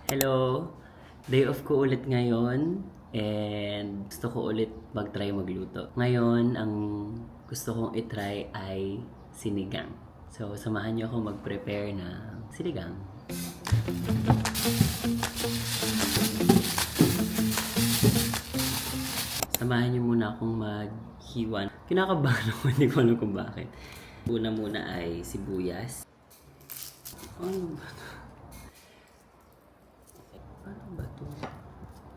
Hello! Day off ko ulit ngayon and gusto ko ulit mag-try magluto. Ngayon, ang gusto kong itry ay sinigang. So, samahan niyo ako mag-prepare ng sinigang. Samahan niyo muna akong maghiwa. Kinakabahan ako, hindi ko alam kung bakit. Una muna ay sibuyas. Ano ba ito? Ano ba ito?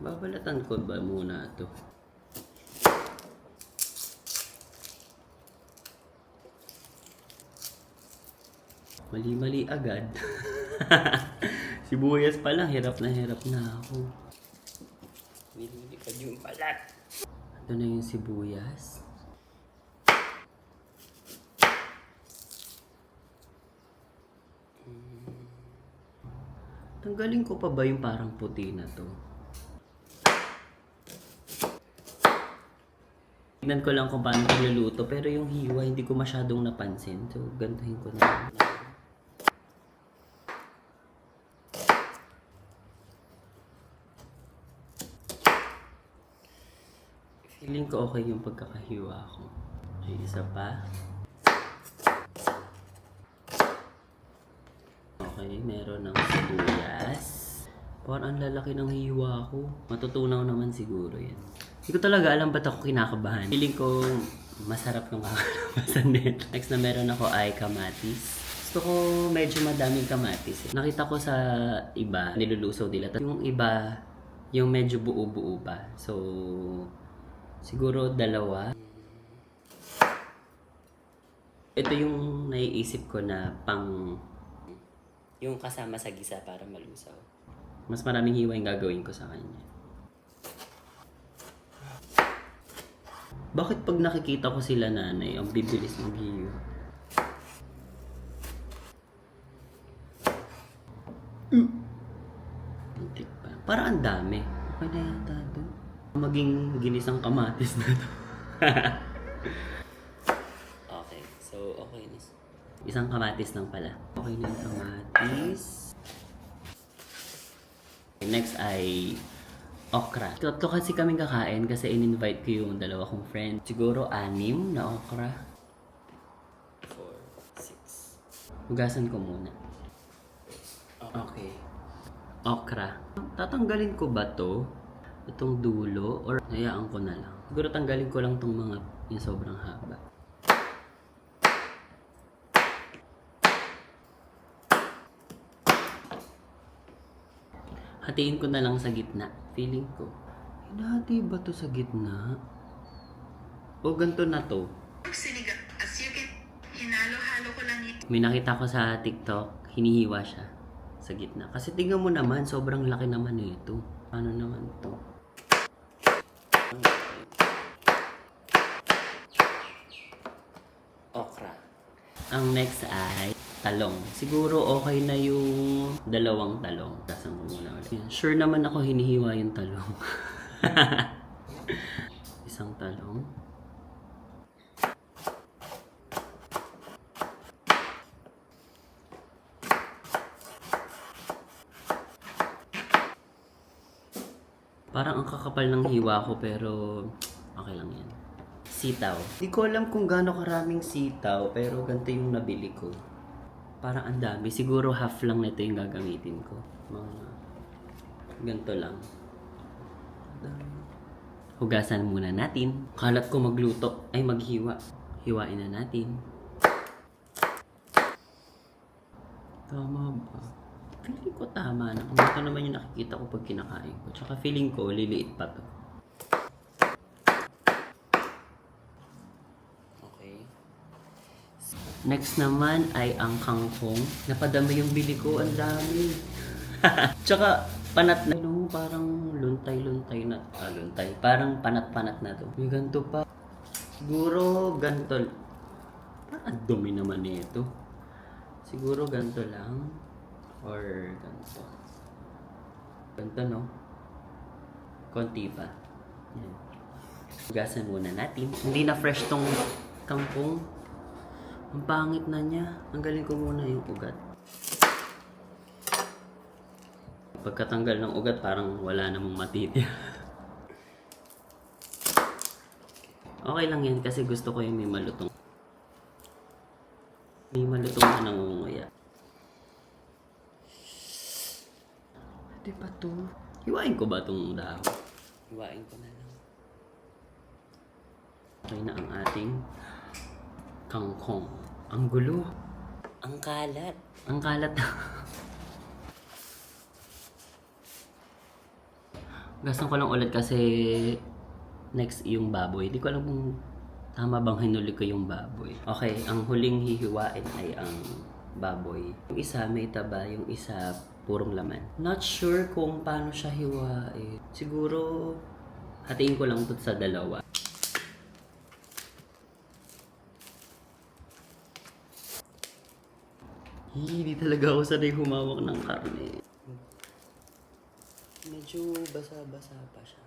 Babalatan ko ba muna ito? Mali-mali agad. Sibuyas pa lang, hirap na ako. Nililipad yung balat. Ito na yung sibuyas. Tanggalin ko pa ba yung parang puti na to? Tignan ko lang kung paano niluluto, pero yung hiwa hindi ko masyadong napansin. So, gantahin ko na lang. Feeling ko okay yung pagkakahiwa ko. Okay, isa pa. Okay, meron ng sibuyas. Parang ang lalaki ng hiwa ko. Matutunaw naman siguro yan. Hindi ko talaga alam ba't ako kinakabahan. Feeling ko masarap yung kakalabasan nito. Next na meron ako ay kamatis. Gusto ko medyo madaming kamatis. Nakita ko sa iba, nilulusaw nila. Yung iba, yung medyo buo-buo pa. So, siguro dalawa. Ito yung naiisip ko na pang yung kasama sa gisa para malusaw. Mas maraming hiwa yung gagawin ko sa kanya. Bakit pag nakikita ko sila nanay, ang bibilis mag-hiwa? Muntik pa. Parang ang dami. Okay na yata ito. Maging ginisang kamatis na to. Okay, so okay na. Isang kamatis lang pala. Okay na yung kamatis. Next ay okra. Tatlo kasi kaming kakain kasi in-invite ko yung dalawa kong friend. Siguro 6 na okra. 4, 6. Hugasan ko muna. Okay. Okra. Tatanggalin ko ba to? Itong dulo? Or hayaan ko na lang? Siguro tanggalin ko lang tong mga yung sobrang haba. Hatiin ko na lang sa gitna. Feeling ko. Hinahati ba to sa gitna? O ganito na to? Sinigang. As you can, hinalo-halo ko lang yun. May nakita ko sa TikTok, hinihiwa siya sa gitna. Kasi tingnan mo naman, sobrang laki naman nito. Ano naman to? Okra. Ang next ay talong. Siguro okay na yung dalawang talong. Kasang ko muna ulit. Yan. Sure naman ako hinihiwa yung talong. Isang talong. Parang ang kakapal ng hiwa ko pero okay lang yan. Sitaw. Hindi ko alam kung gaano karaming sitaw pero ganito yung nabili ko. Parang ang dami. Siguro half lang nito yung gagamitin ko. Mga ganito lang. Hugasan muna natin. Kalat ko magluto. Ay maghiwa. Hiwain na natin. Tama ba? Feeling ko tama na. Ito naman yung nakikita ko pag kinakain ko. Tsaka feeling ko liliit pa to. Next naman ay ang kangkong. Napadami yung bili ko. Ang dami. Tsaka panat na. No, parang luntay-luntay na. Luntay. Parang panat-panat na to. May ganito pa. Siguro ganito. Parang ang dumi naman nito. Siguro ganito lang. Or ganito. Ganito no. Konti pa. Yan. Hugasan muna natin. Hindi na fresh tong kangkong. Ang pangit na niya. Tanggalin ko muna yung ugat. Pagkatanggal ng ugat, parang wala namang matitira. Okay lang yan kasi gusto ko yung may malutong. May malutong na nangunguya. Di ba to? Hiwain ko ba itong dahon? Hiwain ko na lang. Okay na ang ating kangkong. Ang gulo. Ang kalat. Ang kalat. Gaston ko lang ulit kasi next yung baboy. Hindi ko alam kung tama bang hinuli ko yung baboy. Okay, ang huling hihiwain ay ang baboy. Yung isa may taba, yung isa purong laman. Not sure kung paano siya hiwain. Siguro hatiin ko lang ito sa dalawa. Hindi talaga ako sanay humawak ng karne. Medyo basa-basa pa siya.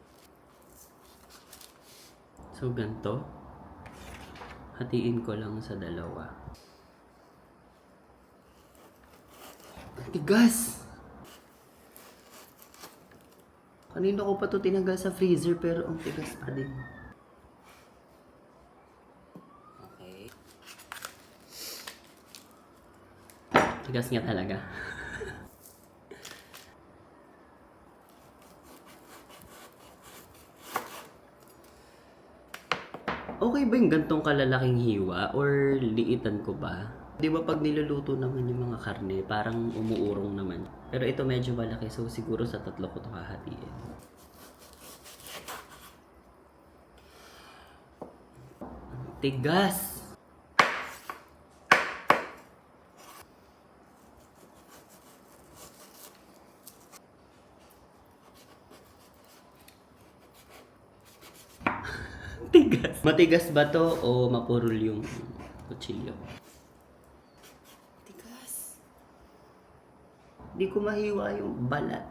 So, ganito. Hatiin ko lang sa dalawa. Ang tigas! Kanina ko pa ito tinanggal sa freezer pero ang tigas pa din. Okay. Tigas nga talaga. Okay ba yung gantong kalalaking hiwa or liitan ko ba? Di ba pag niluluto naman yung mga karne, parang umuurong naman. Pero ito medyo malaki, so siguro sa 3 ko ito hahatiin. Tigas! Tigas. Matigas ba to o mapurol yung kutsilyo? Tigas. Di ko mahiwa yung balat.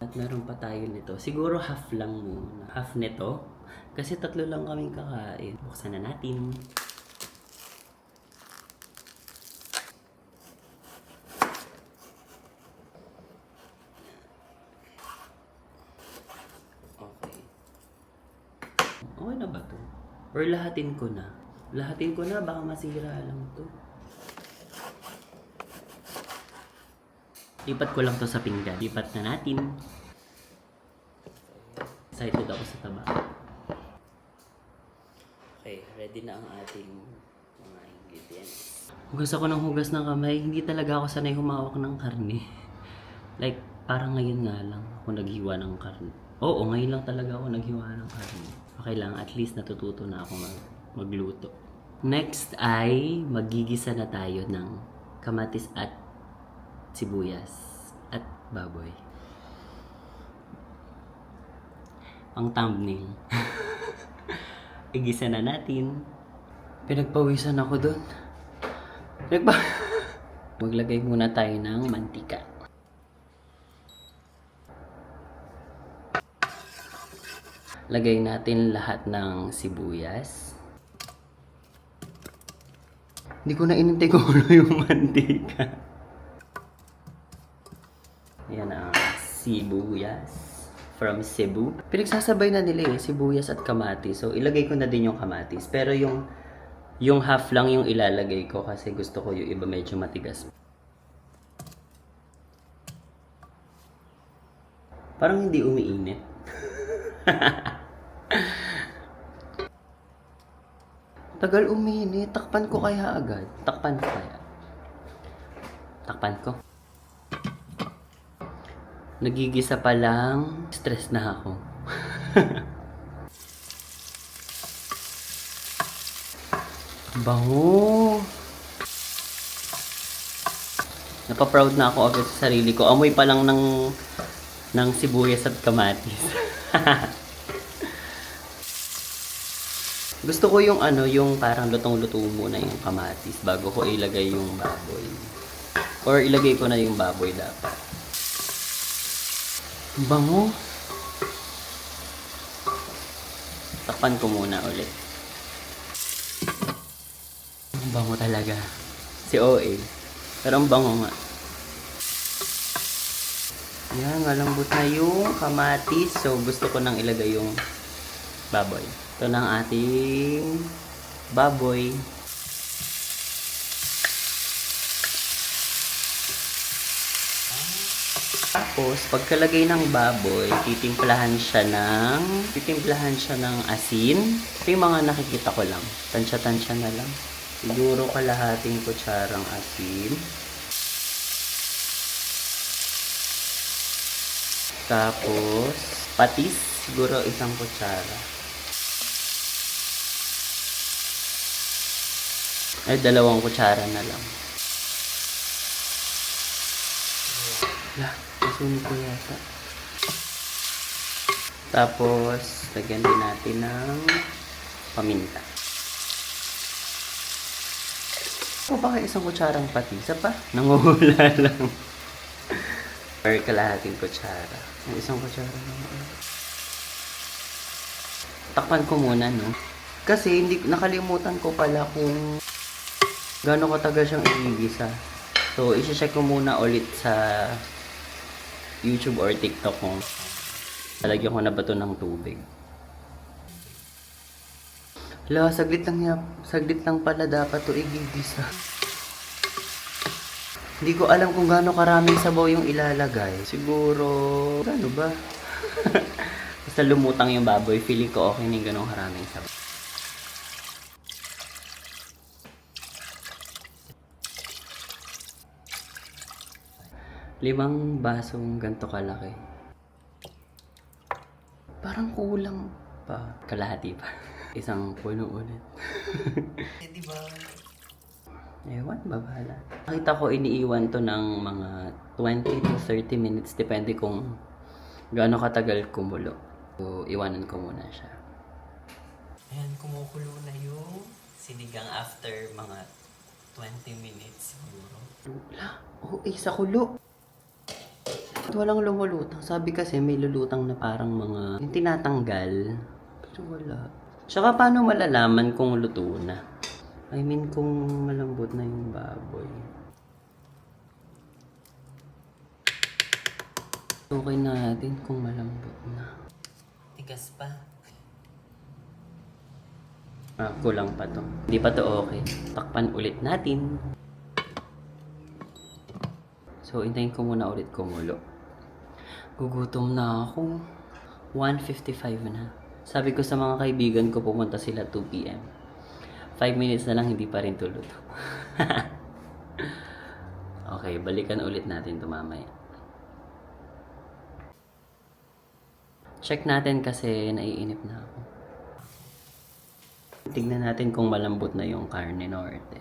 At meron pa tayo nito. Siguro half lang muna. Half nito. Kasi 3 lang kaming kakain. Buksan na natin. Okay na ba to? Or lahatin ko na? Lahatin ko na, baka masira lang to. Lipat ko lang to sa pinggan. Lipat na natin. Excited ako sa taba. Okay, ready na ang ating mga ingredients. Hugas ako ng hugas ng kamay. Hindi talaga ako sanay humawak ng karne. Like, parang ngayon nga lang ako naghiwa ng karne. Oo, ngayon lang talaga ako naghiwa ng karne. Okay lang, at least natututo na ako magluto. Next ay magigisa na tayo ng kamatis at sibuyas at baboy. Ang thumbnail. Igisa na natin. Pinagpawisan ako doon. Maglagay muna tayo ng mantika. Lagay natin lahat ng sibuyas. Hindi ko na inintay kung ano yung mantika. Yan ang sibuyas from Cebu. Pinagsasabay na nila sibuyas at kamatis. So, ilagay ko na din yung kamatis. Pero yung half lang yung ilalagay ko kasi gusto ko yung iba medyo matigas. Parang hindi umiinit. Tagal uminit. Takpan ko kaya agad. Takpan ko kaya. Takpan ko. Nagigisa pa lang. Stress na ako. Bango. Napaproud na ako agad sa sarili ko. Amoy pa lang ng sibuyas at kamatis. Gusto ko yung yung parang lutong-luto muna yung kamatis bago ko ilagay yung baboy. Or ilagay ko na yung baboy dapat. Bango. Takpan ko muna ulit. Bango talaga. Si OA. Pero ang bango nga. Yan, malambot na yung kamatis. So, gusto ko nang ilagay yung baboy. Ito na ang ating baboy. Tapos, pagkalagay ng baboy, titimplahan siya ng asin. Ito yung mga nakikita ko lang. Tansya-tansya na lang. Siguro kalahating kutsarang asin. Tapos, patis, siguro isang kutsara. Ay, 2 kutsara na lang. Nasunog ko yata. Tapos, lagyan din natin ng paminta. O baka isang kutsarang patis. Isa pa? Nanguhula lang. Or kalahating kutsara. Isang kutsara lang. Takpan ko muna, no? Kasi nakalimutan ko pala kung gaano katagal siyang igisa. So, isi-check ko muna ulit sa YouTube or TikTok kung lalagyan ko na ba ito ng tubig. Hala, saglit lang pala dapat ito igigisa. Hindi ko alam kung gaano karaming sabaw yung ilalagay. Siguro, gaano ba? Basta lumutang yung baboy, feeling ko okay na yung ganong karaming sabaw. Limang basong ganito kalaki. Parang kulang pa. Kalahati pa. Isang puno ulit. Diba? Ewan, babahala. Nakita ko iniiwan to ng mga 20 to 30 minutes. Depende kung gaano katagal kumulo. So, iwanan ko muna siya. Ayan, kumukulo na yung sinigang after mga 20 minutes siguro. Sa kulo. Walang lumulutang. Sabi kasi may lulutang na parang mga yung tinatanggal. Pero wala. Tsaka paano malalaman kung luto na? I mean kung malambot na yung baboy. Okay natin kung malambot na. Tigas pa. Kulang pa to. Hindi pa to okay. Takpan ulit natin. So, hintayin ko muna ulit kumulo. Gugutom na ako. 1:55 na. Sabi ko sa mga kaibigan ko, pumunta sila 2 p.m. 5 minutes na lang, hindi pa rin tuluto. Okay, balikan ulit natin ito mamaya. Check natin kasi naiinip na ako. Tignan natin kung malambot na yung karne norte.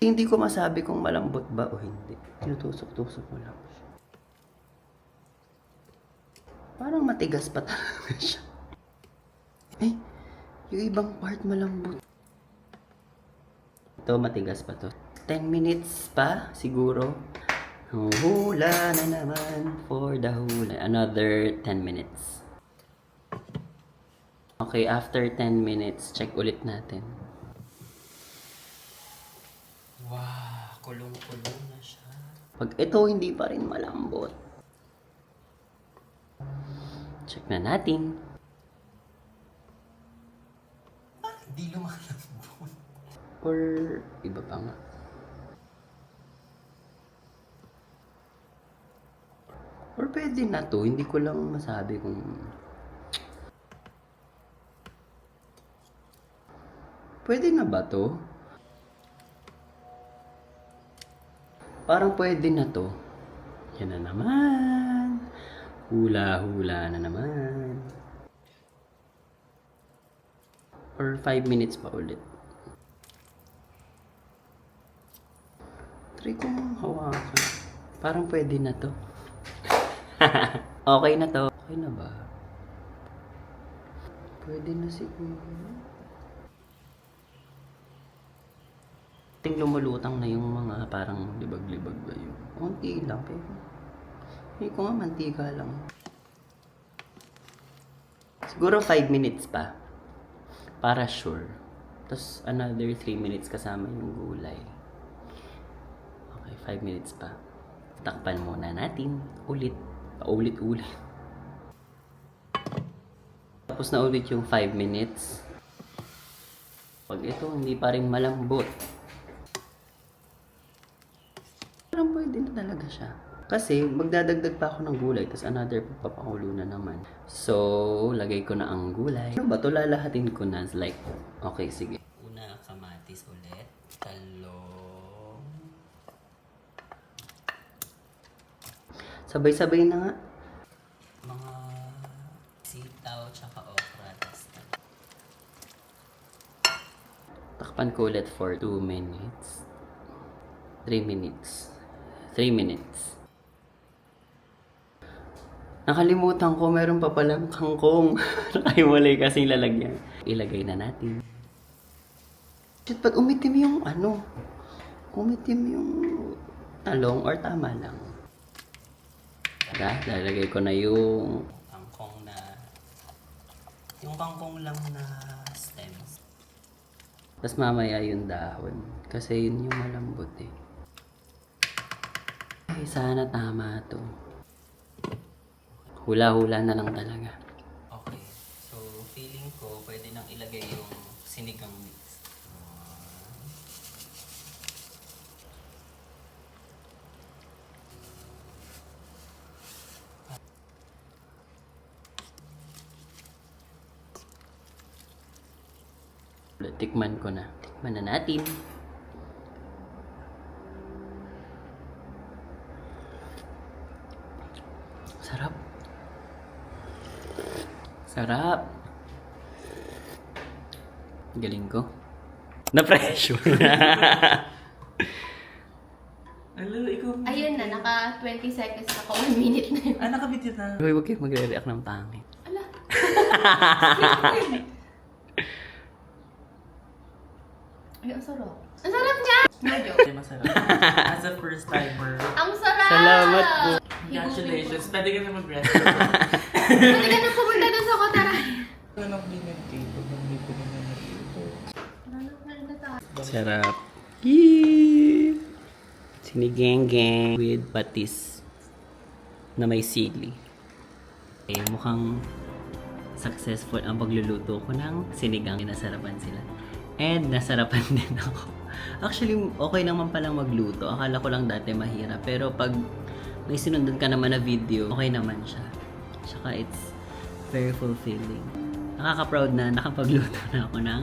Hindi ko masabi kung malambot ba o hindi. Tinutusok-tusok mo lang siya. Parang matigas pa talaga siya. Yung ibang part malambot. Ito matigas pa to. 10 minutes pa siguro. Hula na naman for the hula. Another 10 minutes. Okay, after 10 minutes, check ulit natin. Wow, kulong-kulong na siya. Pag ito hindi pa rin malambot, check na natin. Hindi lumalambot. Or iba pa nga. Or pwede na to, hindi ko lang masabi kung pwede na ba to? Parang pwede na to. Yan na naman. Hula-hula na naman. Or 5 minutes pa ulit. Try kong hawakan. Parang pwede na to. Okay na to. Okay na ba? Pwede na siguro. Ting lumulutang na yung mga parang libag-libag ba yun. Kunti lang pero hindi ko nga mantika lang. Siguro 5 minutes pa. Para sure. Tapos another 3 minutes kasama yung gulay. Okay, 5 minutes pa. Takpan muna natin. Ulit. Paulit-ulit. Tapos na ulit yung 5 minutes. Pag ito, hindi pa rin malambot. Parang pwede na talaga siya. Kasi magdadagdag pa ako ng gulay, tapos another papakulo na naman. So, lagay ko na ang gulay. Ano ba ito? Lalahatin ko na. Like, okay, sige. Una, kamatis ulit. Talong. Sabay-sabay na nga. Mga sitaw, tsaka okra. Takpan ko ulit for 2 minutes. 3 minutes. 3 minutes. Nakalimutan ko, meron pa palang kangkong. Nakaiwalay kasi lalagyan. Ilagay na natin. Shit, ba't umitim yung ano? Umitim yung talong or tama lang? Tara, lalagay ko na yung kangkong na... Yung kangkong lang na stems. Tapos mamaya yung dahon. Kasi yun yung malambot eh. Ay, sana tama to. Hula-hula na lang talaga. Okay. So, feeling ko, pwede nang ilagay yung sinigang mix. Tikman ko na. Tikman na natin. Sarap. Sarap. Galing ko. Na-pressure. Hello, ikaw. Ayun na, naka 20 seconds na ako, 1 minute na yun. Nakabidyo na. Uy, huwag kayo magre-react ng pangit. Ala. Ay, ang sarap. Ang sarap niya! No joke. Hindi masarap. As a first timer. Ang sarap! Salamat po. Congratulations. Pwede ka na mag-rest. Pwede ka na pumunta doon sa Kotaray. Anong minute dito? Anong dito na dito? Sarap. Yee! Sinigang-gang with patis na may sili. Okay, mukhang successful ang pagluluto ko ng sinigang. Nasarapan sila. And nasarapan din ako. Actually, okay naman palang magluto. Akala ko lang dati mahirap. Pero pag may sinundan ka naman na video, okay naman siya. Tsaka it's very fulfilling. Nakaka-proud na nakapagluto na ako ng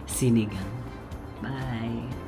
sinigang. Bye!